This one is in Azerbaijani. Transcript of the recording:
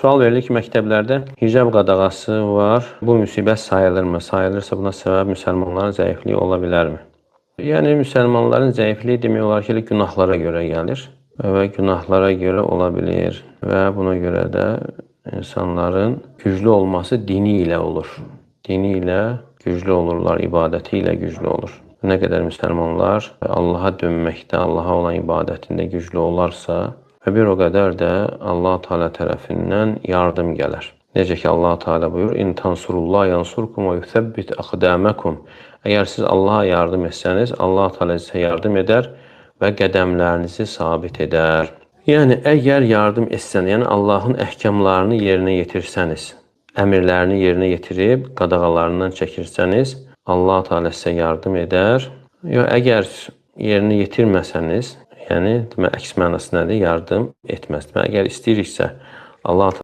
Sual verilir ki, məktəblərdə hicab qadağası var. Bu müsibət sayılırmı? Sayılırsa buna səbəb müsəlmanların zəifliyi ola bilərmi? Yəni, müsəlmanların zəifliyi demək olar ki, günahlara görə gəlir və günahlara görə ola bilir və buna görə də insanların güclü olması dini ilə olur. Dini ilə güclü olurlar, ibadəti ilə güclü olur. Nə qədər müsəlmanlar Allaha dönməkdə, Allaha olan ibadətində güclü olarsa və bir o qədər də Allah Teala tərəfindən yardım gələr. Necə ki, Allah Teala buyurur: "İn tansurullah yansurkum və yuthabbit aqdamakum." Əgər siz Allaha yardım etsəniz, Allah Teala sizə yardım edər və qədəmlərinizi sabit edər. Yəni, əgər yardım etsən, yəni Allahın əhkamlarını yerinə yetirsəniz, əmirlərini yerinə yetirib qadağalarından çəkirsəniz, Allah Teala sizə yardım edər. Əgər yerinə yetirməsəniz, yəni əks mənası nədir? Yardım etməz. Əgər istəyiriksə Allah